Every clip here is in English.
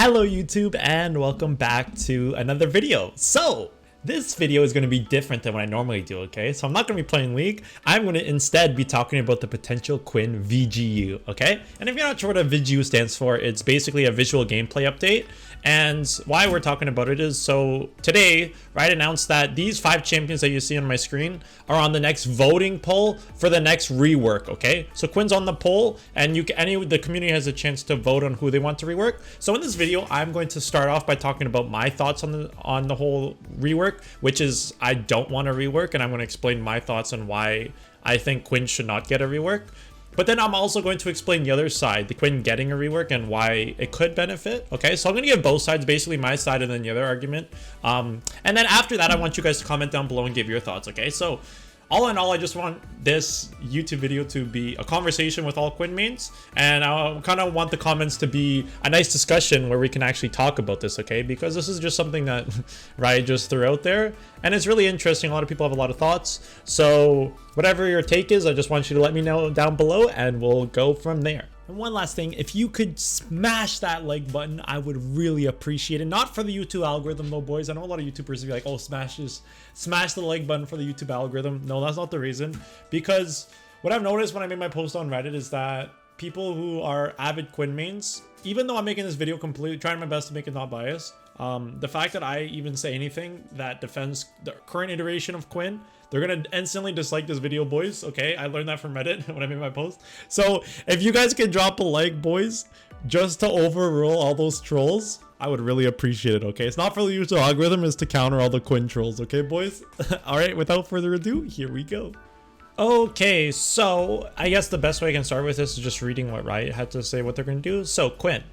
Hello YouTube and welcome back to another video. So this video is going to be different than what I normally do, okay? So I'm not going to be playing League. I'm going to instead be talking about the potential Quinn VGU, okay? And if you're not sure what a VGU stands for, it's basically a visual gameplay update. And why we're talking about it is, so today, Riot announced that these 5 champions that you see on my screen are on the next voting poll for the next rework, okay? So Quinn's on the poll, and the community has a chance to vote on who they want to rework. So in this video, I'm going to start off by talking about my thoughts on the whole rework, which is I don't want a rework, and I'm going to explain my thoughts on why I think Quinn should not get a rework. But then I'm also going to explain the other side, the Quinn getting a rework and why it could benefit. Okay, so I'm going to give both sides, basically my side and then the other argument. And then after that, I want you guys to comment down below and give your thoughts, okay? So all in all, I just want this YouTube video to be a conversation with all Quinn mains, and I kind of want the comments to be a nice discussion where we can actually talk about this, okay? Because this is just something that Riot just threw out there, and it's really interesting. A lot of people have a lot of thoughts, so whatever your take is, I just want you to let me know down below, and we'll go from there. And one last thing, if you could smash that like button, I would really appreciate it. Not for the YouTube algorithm though, boys. I know a lot of YouTubers be like, oh, smash the like button for the YouTube algorithm. No, that's not the reason. Because what I've noticed when I made my post on Reddit is that people who are avid Quinn mains, even though I'm making this video completely, trying my best to make it not biased, the fact that I even say anything that defends the current iteration of Quinn, they're gonna instantly dislike this video, boys. Okay, I learned that from Reddit when I made my post. So if you guys can drop a like, boys, just to overrule all those trolls, I would really appreciate it. Okay, it's not for the YouTube algorithm, it's to counter all the Quinn trolls. Okay, boys. All right, without further ado, here we go. Okay, so I guess the best way I can start with this is just reading what Riot had to say what they're gonna do. So Quinn.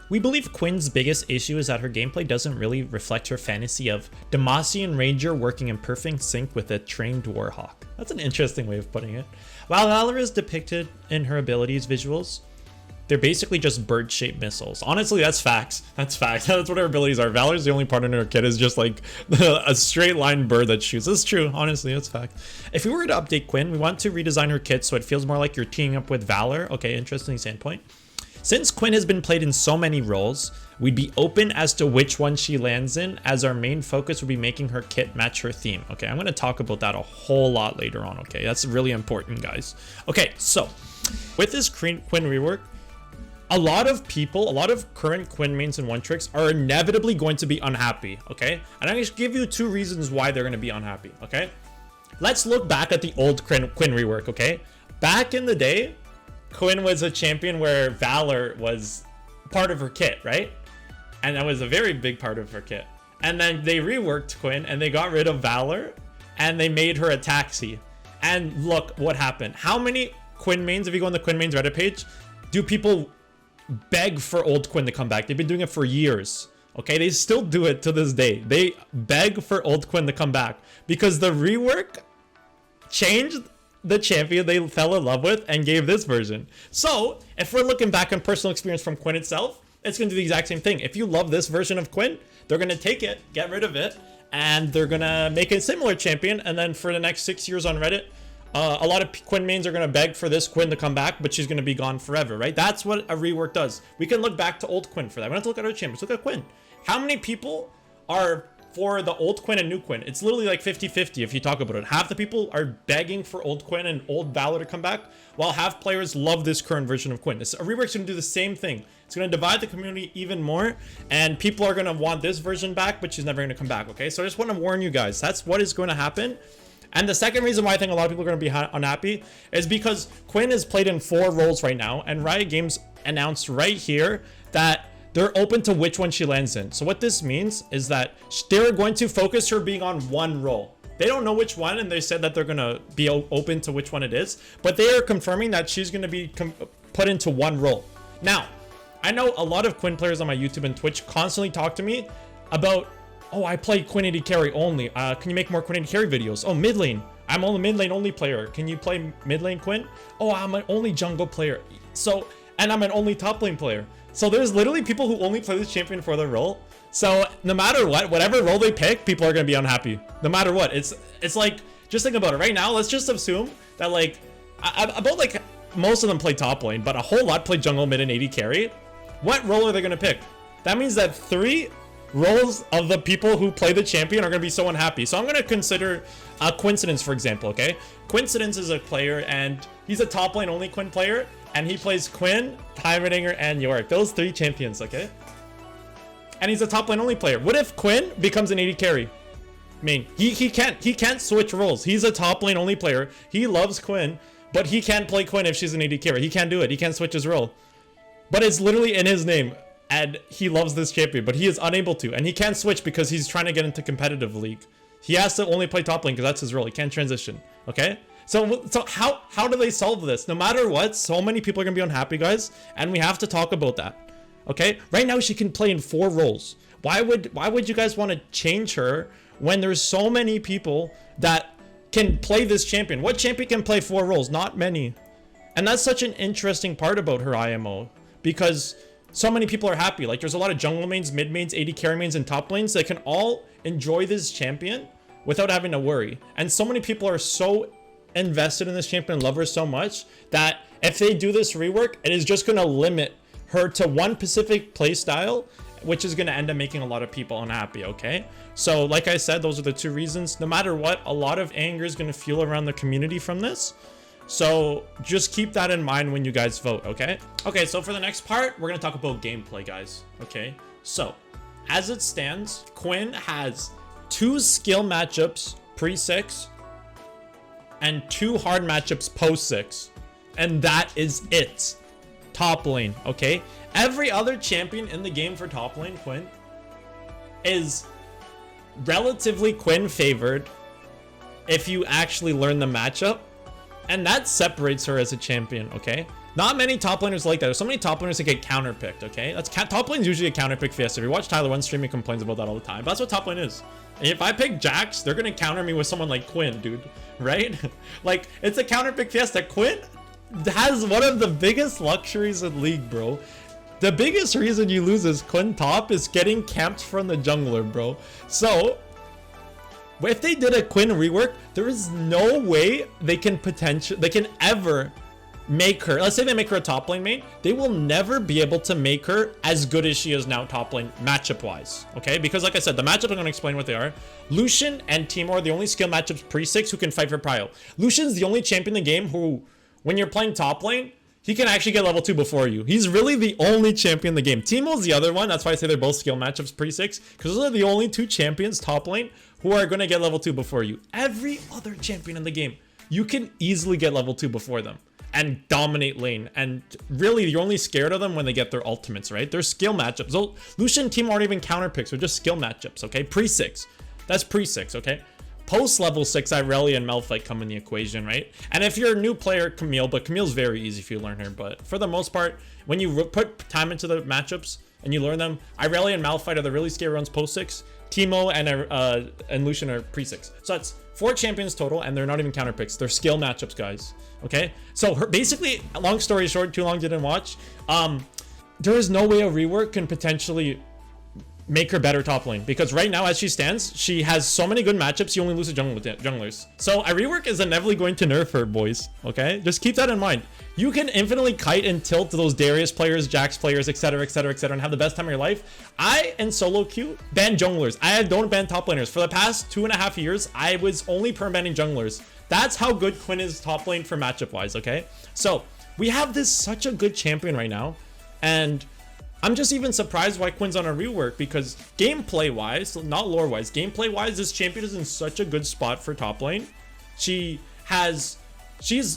We believe Quinn's biggest issue is that her gameplay doesn't really reflect her fantasy of Demacian Ranger working in perfect sync with a trained Warhawk. That's an interesting way of putting it. While Valor is depicted in her abilities visuals, they're basically just bird-shaped missiles. Honestly, that's facts. That's facts. That's what her abilities are. Valor's the only part in her kit is just like a straight line bird that shoots. That's true. Honestly, that's fact. If we were to update Quinn, we want to redesign her kit so it feels more like you're teaming up with Valor. Okay, interesting standpoint. Since Quinn has been played in so many roles, we'd be open as to which one she lands in, as our main focus would be making her kit match her theme. Okay, I'm going to talk about that a whole lot later on, okay? That's really important, guys. Okay, so with this Quinn rework, a lot of current Quinn mains and one tricks are inevitably going to be unhappy, okay? And I'm going to give you 2 reasons why they're going to be unhappy, okay? Let's look back at the old Quinn rework, okay? Back in the day, Quinn was a champion where Valor was part of her kit, right? And that was a very big part of her kit. And then they reworked Quinn and they got rid of Valor and they made her a taxi. And look what happened. How many Quinn mains, if you go on the Quinn mains Reddit page, do people beg for old Quinn to come back? They've been doing it for years. Okay, they still do it to this day. They beg for old Quinn to come back because the rework changed the champion they fell in love with and gave this version. So if we're looking back on personal experience from Quinn itself, it's going to do the exact same thing. If you love this version of Quinn, they're going to take it, get rid of it, and they're going to make a similar champion. And then for the next 6 years on Reddit, a lot of Quinn mains are going to beg for this Quinn to come back, but she's going to be gone forever, right? That's what a rework does. We can look back to old Quinn for that. We don't have to look at other champions. Look at Quinn. How many people are for the old Quinn and new Quinn? It's literally like 50-50 if you talk about it. Half the people are begging for old Quinn and old Valor to come back, while half players love this current version of Quinn. A rework's going to do the same thing. It's going to divide the community even more, and people are going to want this version back, but she's never going to come back, okay? So I just want to warn you guys, that's what is going to happen. And the second reason why I think a lot of people are going to be unhappy is because Quinn is played in 4 roles right now, and Riot Games announced right here that they're open to which one she lands in. So what this means is that they're going to focus her being on one role. They don't know which one, and they said that they're going to be open to which one it is, but they are confirming that she's going to be put into one role. Now, I know a lot of Quinn players on my YouTube and Twitch constantly talk to me about, oh, I play QuinnAD carry only. Can you make more QuinnAD carry videos? Oh, mid lane. I'm only mid lane only player. Can you play mid lane Quinn? Oh, I'm an only jungle player. And I'm an only top lane player. So there's literally people who only play this champion for their role. So no matter what, whatever role they pick, people are going to be unhappy. No matter what. It's like, just think about it right now. Let's just assume that like, about like most of them play top lane, but a whole lot play jungle, mid, and AD carry. What role are they going to pick? that means that 3 roles of the people who play the champion are going to be so unhappy. So I'm going to consider Coincidence, for example, okay? Coincidence is a player, and he's a top lane only Quinn player, and he plays Quinn, Heimerdinger, and York. Those 3 champions, okay? And he's a top lane only player. What if Quinn becomes an AD carry? I mean, he can't switch roles. He's a top lane only player. He loves Quinn, but he can't play Quinn if she's an AD carry. He can't do it. He can't switch his role. But it's literally in his name, and he loves this champion, but he is unable to, and he can't switch because he's trying to get into competitive league. He has to only play top lane because that's his role. He can't transition. Okay? So how do they solve this? No matter what, so many people are gonna be unhappy, guys, and we have to talk about that. Okay? Right now she can play in 4 roles. Why would you guys want to change her when there's so many people that can play this champion? What champion can play 4 roles? Not many. And that's such an interesting part about her IMO, because so many people are happy. Like, there's a lot of jungle mains, mid mains, AD carry mains, and top lanes that can all enjoy this champion without having to worry. And so many people are so invested in this champion and love her so much that if they do this rework, it is just going to limit her to one specific play style, which is going to end up making a lot of people unhappy. Okay, so like I said, those are the 2 reasons. No matter what, a lot of anger is going to fuel around the community from this. So just keep that in mind when you guys vote. Okay, so for the next part, we're going to talk about gameplay, guys. Okay, so as it stands, Quinn has 2 skill matchups pre-6 and 2 hard matchups post-6, and that is it. Top lane, okay? Every other champion in the game for top lane, Quinn, is relatively Quinn favored if you actually learn the matchup, and that separates her as a champion, okay? Not many top laners like that. There's so many top laners that get counterpicked, okay? Top lane's usually a counterpick fiesta. If you watch Tyler One stream, he complains about that all the time. But that's what top lane is. And if I pick Jax, they're gonna counter me with someone like Quinn, dude, right? Like, it's a counterpick fiesta. Quinn has one of the biggest luxuries in league, bro. The biggest reason you lose is Quinn top is getting camped from the jungler, bro. So if they did a Quinn rework, there is no way they can ever make her, let's say they make her a top lane main, they will never be able to make her as good as she is now top lane matchup wise, okay? Because like I said, the matchup, I'm going to explain what they are. Lucian and Teemo are the only skill matchups pre-6 who can fight for prio. Lucian's the only champion in the game who, when you're playing top lane, he can actually get level 2 before you. He's really the only champion in the game. Teemo's the other one. That's why I say they're both skill matchups pre-6, because those are the only 2 champions top lane who are going to get level 2 before you. Every other champion in the game, you can easily get level 2 before them and dominate lane, and really you're only scared of them when they get their ultimates, right? They're skill matchups. So Lucian and Teemo aren't even counter picks, they're just skill matchups, okay? Pre-6, that's pre-6, okay? Post level 6, Irelia and Malphite come in the equation, right? And if you're a new player, Camille, but Camille's very easy if you learn her, but for the most part, when you put time into the matchups and you learn them, Irelia and Malphite are the really scary ones post 6. Teemo and Lucian are pre-6. So that's 4 champions total, and they're not even counter picks. They're skill matchups, guys. Okay? So basically, long story short, too long didn't watch. There is no way a rework can potentially make her better top lane, because right now as she stands, she has so many good matchups, you only lose to junglers. So a rework is inevitably going to nerf her, boys. Okay? Just keep that in mind. You can infinitely kite and tilt to those Darius players, Jax players, etc, etc, etc, and have the best time of your life. I, in solo queue, ban junglers. I don't ban top laners. For the past 2.5 years, I was only perm-banning junglers. That's how good Quinn is top lane for matchup wise, okay? So we have this such a good champion right now, and I'm just even surprised why Quinn's on a rework, because gameplay wise, not lore wise, gameplay wise, this champion is in such a good spot for top lane. She's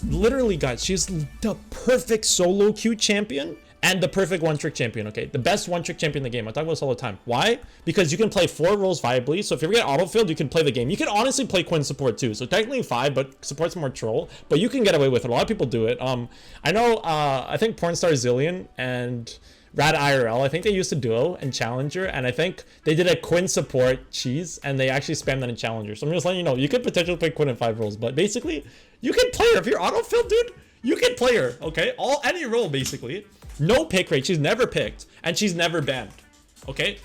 literally, guys, she's the perfect solo queue champion and the perfect one-trick champion, okay? The best one-trick champion in the game. I talk about this all the time. Why? Because you can play 4 roles viably. So if you ever get autofilled, you can play the game. You can honestly play Quinn support too. So technically 5, but support's more troll. But you can get away with it. A lot of people do it. I know, I think Pornstar Zillion and Rad IRL, I think they used a duo and Challenger, and I think they did a Quinn support cheese, and they actually spammed that in Challenger. So I'm just letting you know, you could potentially play Quinn in 5 roles, but basically, you can play her. If you're autofilled, dude, you can play her, okay? Any role, basically. No pick rate, she's never picked, and she's never banned, okay?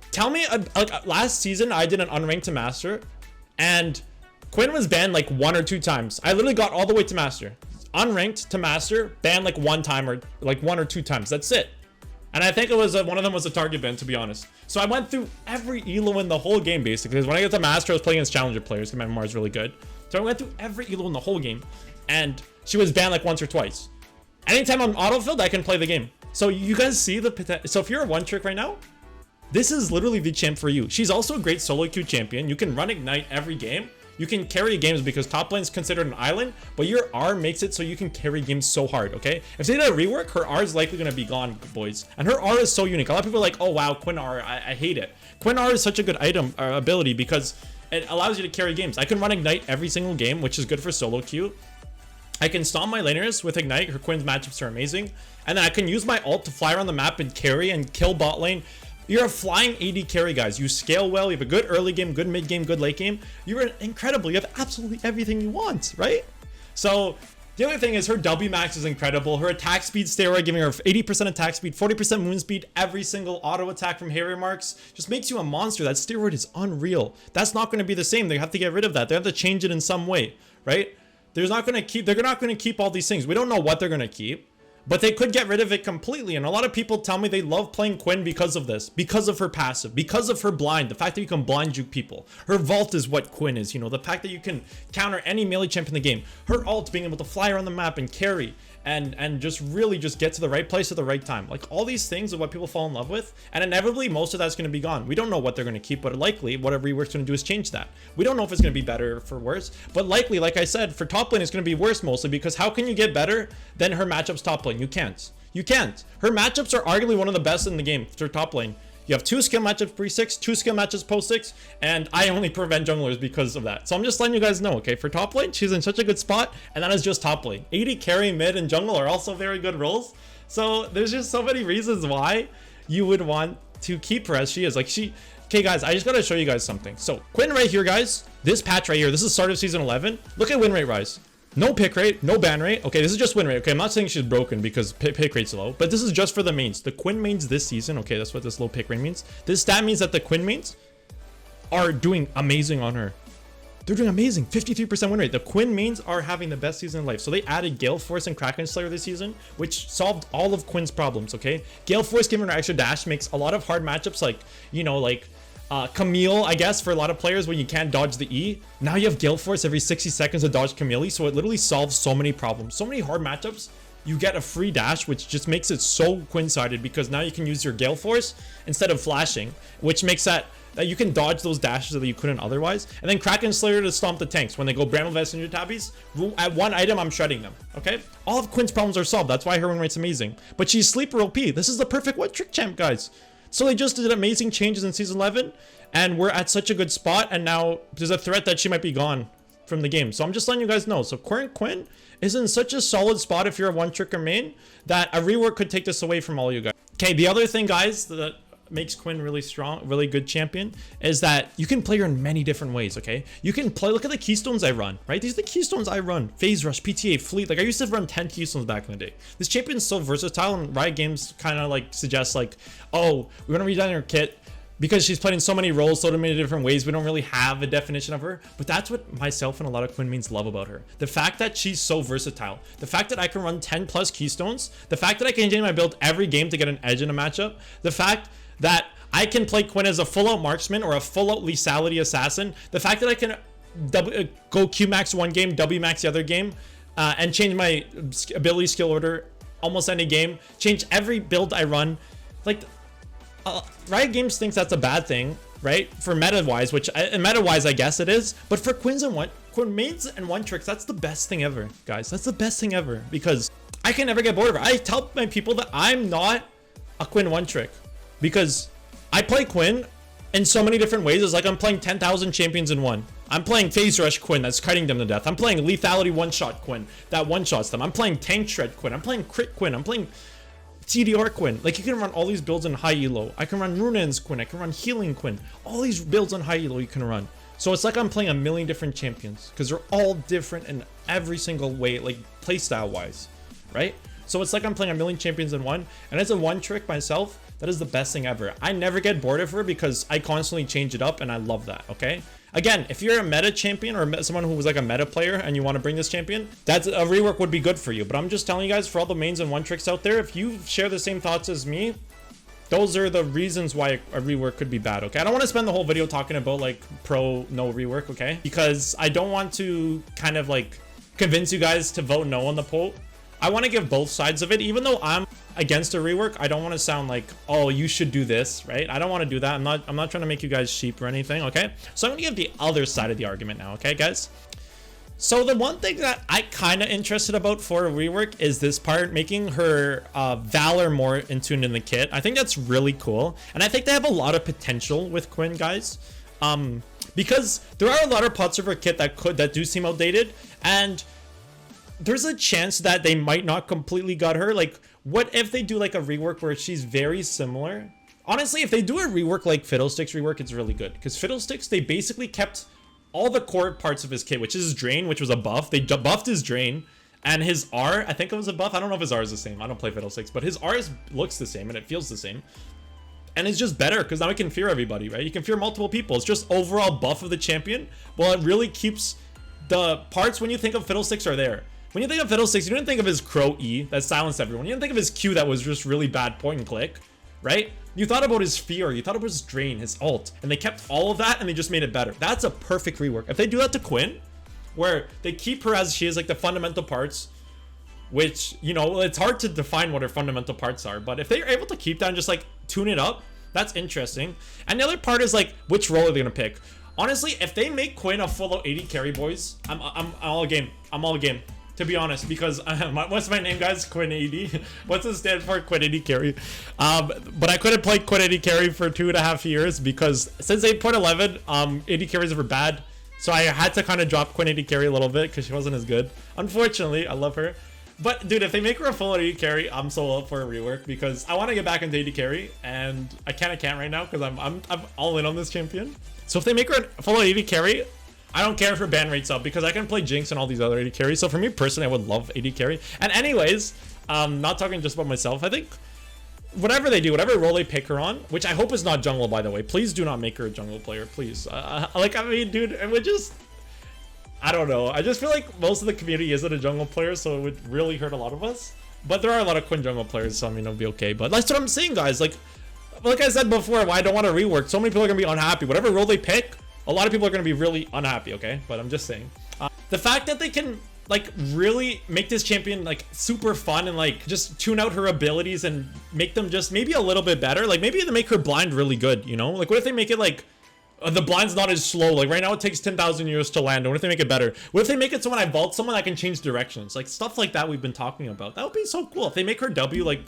Tell me, last season, I did an unranked to master, and Quinn was banned like 1 or 2 times. I literally got all the way to master. Unranked to master, banned like 1 time or like 1 or 2 times, that's it. And I think it was one of them was a target ban, to be honest. So I went through every elo in the whole game, basically. Because when I get to Master, I was playing against Challenger players, because my MMR is really good. So I went through every elo in the whole game. And she was banned like once or twice. Anytime I'm autofilled, I can play the game. So you guys see the potential. So if you're a one trick right now, this is literally the champ for you. She's also a great solo queue champion. You can run Ignite every game. You can carry games because top lane is considered an island, but your R makes it so you can carry games so hard, okay? If they did a rework, her R is likely going to be gone, boys. And her R is so unique. A lot of people are like, oh wow, Quinn R, I hate it. Quinn R is such a good item, ability, because it allows you to carry games. I can run Ignite every single game, which is good for solo queue. I can stomp my laners with Ignite. Her Quinn's matchups are amazing. And then I can use my ult to fly around the map and carry and kill bot lane. You're a flying AD carry, guys. You scale well. You have a good early game, good mid game, good late game. You're incredible. You have absolutely everything you want, right? So the other thing is her W max is incredible. Her attack speed steroid, giving her 80% attack speed, 40% moon speed, every single auto attack from Harrier marks, just makes you a monster. That steroid is unreal. That's not going to be the same. They have to get rid of that. They have to change it in some way, right? They're not going to keep all these things. We don't know what they're going to keep. But they could get rid of it completely. And a lot of people tell me they love playing Quinn because of this. Because of her passive. Because of her blind. The fact that you can blind juke people. Her vault is what Quinn is. You know, the fact that you can counter any melee champ in the game. Her ult being able to fly around the map and carry. And just really just get to the right place at the right time. Like all these things are what people fall in love with. And inevitably most of that's going to be gone. We don't know what they're going to keep. But likely what a rework's going to do is change that. We don't know if it's going to be better or for worse. But likely, like I said, for top lane it's going to be worse mostly. Because how can you get better than her matchups top lane? You can't. You can't. Her matchups are arguably one of the best in the game for top lane. You have 2 skill matchups pre-6, 2 skill matchups post-6, and I only prevent junglers because of that. So I'm just letting you guys know, okay? For top lane, she's in such a good spot, and that is just top lane. AD, carry, mid, and jungle are also very good roles. So there's just so many reasons why you would want to keep her as she is. Like okay guys, I just gotta show you guys something. So Quinn right here, guys, this patch right here, this is start of season 11. Look at win rate rise. No pick rate, no ban rate. Okay, this is just win rate. Okay, I'm not saying she's broken because pick rate's low, but this is just for the mains. The Quinn mains this season, okay, that's what this low pick rate means. This stat means that the Quinn mains are doing amazing on her. They're doing amazing, 53% win rate. The Quinn mains are having the best season in life. So they added Gale Force and Kraken Slayer this season, which solved all of Quinn's problems, okay? Gale Force giving her extra dash makes a lot of hard matchups like, you know, like Camille, I guess, for a lot of players when you can't dodge the E. Now you have Gale Force every 60 seconds to dodge Camille, so it literally solves so many problems. So many hard matchups, you get a free dash, which just makes it so Quinn-sided because now you can use your Gale Force instead of flashing, which makes that you can dodge those dashes that you couldn't otherwise. And then Kraken Slayer to stomp the tanks. When they go Bramble Vest into tabbies, at one item, I'm shredding them, okay? All of Quinn's problems are solved. That's why her win rate's amazing. But she's sleeper OP. This is the perfect one trick champ, guys. So they just did amazing changes in season 11 and we're at such a good spot, and now there's a threat that she might be gone from the game. So I'm just letting you guys know. So current Quinn is in such a solid spot if you're a one tricker main that a rework could take this away from all you guys. Okay, the other thing, guys, that makes Quinn really strong, really good champion is that you can play her in many different ways, okay? You can play, look at the keystones I run, right? These are the keystones I run. Phase Rush, PTA, Fleet. Like I used to run 10 keystones back in the day. This champion is so versatile, and Riot Games kind of like suggest like, oh, we want to redesign her kit because she's played in so many roles, so many different ways. We don't really have a definition of her, but that's what myself and a lot of Quinn mains love about her. The fact that she's so versatile, the fact that I can run 10 plus keystones, the fact that I can change my build every game to get an edge in a matchup, the fact that I can play Quinn as a full-out marksman or a full-out lethality assassin, the fact that I can go Q max one game, W max the other game, and change my ability skill order almost any game, change every build I run. Like, Riot Games thinks that's a bad thing, right? For meta-wise, which meta-wise I guess it is, but for Quinn mains and one tricks, that's the best thing ever, guys. That's the best thing ever because I can never get bored of her. I tell my people that I'm not a Quinn one trick because I play Quinn in so many different ways. It's like I'm playing 10,000 champions in one. I'm playing Phase Rush Quinn that's kiting them to death. I'm playing Lethality one-shot Quinn that one-shots them. I'm playing Tank Shred Quinn. I'm playing Crit Quinn. I'm playing TDR Quinn. Like, you can run all these builds in high elo. I can run Runaan's Quinn. I can run Healing Quinn. All these builds on high elo you can run. So it's like I'm playing a million different champions because they're all different in every single way, like playstyle wise, right? So it's like I'm playing a million champions in one, and as a one trick myself, that is the best thing ever. I never get bored of her because I constantly change it up, and I love that, okay? Again, if you're a meta champion or someone who was like a meta player and you want to bring this champion, that's a rework would be good for you. But I'm just telling you guys, for all the mains and one tricks out there, if you share the same thoughts as me, those are the reasons why a rework could be bad, okay? I don't want to spend the whole video talking about like pro no rework, okay? Because I don't want to kind of like convince you guys to vote no on the poll. I want to give both sides of it. Even though I'm against a rework, I don't want to sound like, oh, you should do this, right? I don't want to do that. I'm not trying to make you guys sheep or anything, okay? So I'm gonna give the other side of the argument now, okay, guys? So the one thing that I kind of interested about for a rework is this part, making her Valor more in tune in the kit. I think that's really cool. And I think they have a lot of potential with Quinn, guys. Because there are a lot of parts of her kit that do seem outdated. And there's a chance that they might not completely gut her. Like, what if they do like a rework where she's very similar? Honestly, if they do a rework like Fiddlesticks rework, it's really good. Because Fiddlesticks, they basically kept all the core parts of his kit, which is his Drain, which was a buff. They buffed his Drain, and his R, I think it was a buff. I don't know if his R is the same. I don't play Fiddlesticks, but his R looks the same and it feels the same. And it's just better because now it can fear everybody, right? You can fear multiple people. It's just overall buff of the champion. Well, it really keeps the parts when you think of Fiddlesticks are there. When you think of Fiddlesticks, you didn't think of his Crow E that silenced everyone. You didn't think of his Q that was just really bad point and click, right? You thought about his fear, you thought about his Drain, his ult, and they kept all of that and they just made it better. That's a perfect rework. If they do that to Quinn, where they keep her as she is, like the fundamental parts, which, you know, it's hard to define what her fundamental parts are, but if they're able to keep that and just like tune it up, that's interesting. And the other part is like, which role are they gonna pick? Honestly, if they make Quinn a full 80 carry, boys, I'm all game. I'm all game. To be honest, because what's my name, guys? QuinnAD. What's it stand for? QuinnAD carry. But I couldn't play QuinnAD carry for 2.5 years because since 8.11, AD carries were bad. So I had to kind of drop QuinnAD carry a little bit because she wasn't as good. Unfortunately, I love her. But dude, if they make her a full AD carry, I'm so up for a rework because I want to get back into AD carry and I can't right now because I'm all in on this champion. So if they make her a full AD carry, I don't care if her ban rate's up because I can play Jinx and all these other AD carries. So for me personally, I would love AD carry. And anyways, not talking just about myself, I think whatever they do, whatever role they pick her on, which I hope is not jungle, by the way. Please do not make her a jungle player, please. Like, I mean, dude, it would just, I don't know. I just feel like most of the community isn't a jungle player, so it would really hurt a lot of us. But there are a lot of Quinn jungle players, so I mean, it'll be okay. But that's what I'm saying, guys. Like I said before, why I don't want to rework. So many people are going to be unhappy. Whatever role they pick, a lot of people are going to be really unhappy, okay? But I'm just saying. The fact that they can, like, really make this champion, like, super fun and, like, just tune out her abilities and make them just maybe a little bit better. Like, maybe they make her blind really good, you know? Like, what if they make it, like, the blind's not as slow? Like, right now it takes 10,000 years to land. What if they make it better? What if they make it so when I vault someone, I can change directions? Like, stuff like that we've been talking about. That would be so cool. If they make her W, like,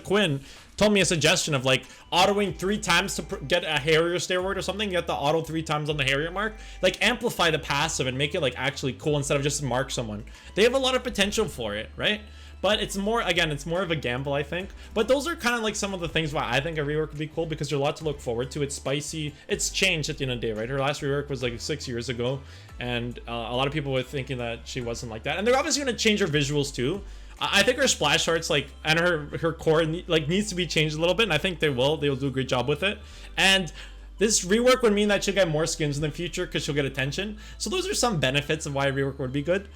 Quinn told me a suggestion of like autoing 3 times to get a Harrier steroid or something. You have to auto 3 times on the Harrier mark. Like, amplify the passive and make it like actually cool instead of just mark someone. They have a lot of potential for it, right? But it's more, again, it's more of a gamble, I think. But those are kind of like some of the things why I think a rework would be cool, because there's a lot to look forward to. It's spicy. It's changed at the end of the day, right? Her last rework was like 6 years ago, and a lot of people were thinking that she wasn't like that. And they're obviously going to change her visuals too. I think her splash arts, like, and her core, like, needs to be changed a little bit, and I think they will. They will do a great job with it. And this rework would mean that she'll get more skins in the future because she'll get attention. So those are some benefits of why a rework would be good.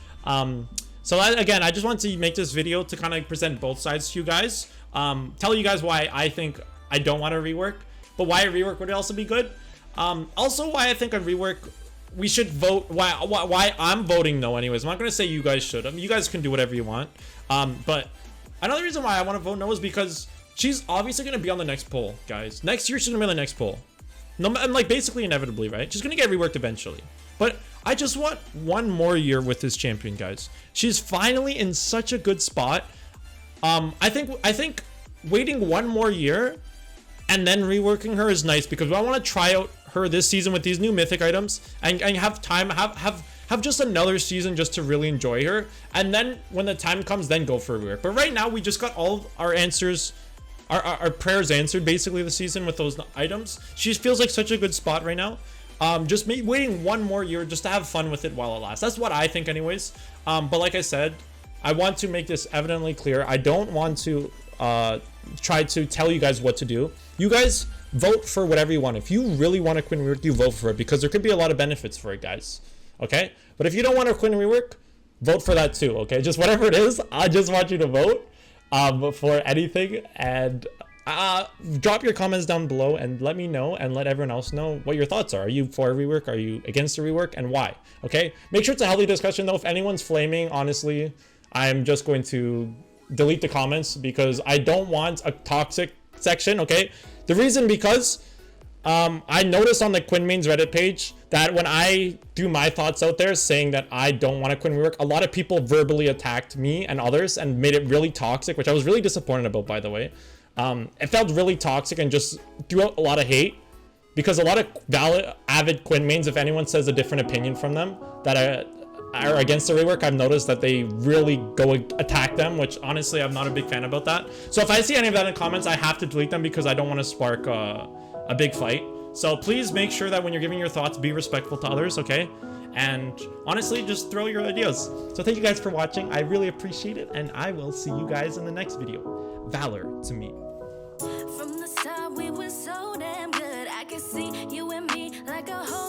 So again, I just want to make this video to kind of present both sides to you guys. Tell you guys why I think I don't want a rework, but why a rework would also be good. Also why I think a rework, we should vote, why I'm voting no anyways. I'm not going to say you guys should. I mean, you guys can do whatever you want. But another reason why I want to vote no is because she's obviously going to be on the next poll, guys. Next year, she's going to be on the next poll. No, and like basically inevitably, right? She's going to get reworked eventually. But I just want one more year with this champion, guys. She's finally in such a good spot. I think waiting one more year and then reworking her is nice, because I want to try out her this season with these new mythic items and have time, have just another season just to really enjoy her. And then when the time comes, then go for a rework. But right now, we just got all our answers, our prayers answered basically this season with those items. She feels like such a good spot right now. Just waiting one more year just to have fun with it while it lasts. That's what I think anyways. But like I said, I want to make this evidently clear. I don't want to try to tell you guys what to do. You guys vote for whatever you want. If you really want a Quinn rework, you vote for it, because there could be a lot of benefits for it, guys. Okay? But if you don't want a Quinn rework, vote for that too, okay? Just whatever it is, I just want you to vote for anything. And Drop your comments down below and let me know, and let everyone else know what your thoughts are. Are you for a rework? Are you against a rework, and why? Okay, make sure it's a healthy discussion though. If anyone's flaming, honestly, I'm just going to delete the comments because I don't want a toxic section. Okay, the reason because I noticed on the Quinn Mains Reddit page that when I do my thoughts out there saying that I don't want a Quinn rework, a lot of people verbally attacked me and others and made it really toxic, which I was really disappointed about, by the way. It felt really toxic and just threw out a lot of hate, because a lot of valid, avid Quinn mains, if anyone says a different opinion from them that are against the rework, I've noticed that they really go attack them, which honestly I'm not a big fan about that. So if I see any of that in comments, I have to delete them because I don't want to spark a big fight. So please make sure that when you're giving your thoughts, be respectful to others, okay? And honestly, just throw your ideas. So thank you guys for watching. I really appreciate it, and I will see you guys in the next video. Valor to me. From the start we were so damn good. I can see you and me like a whole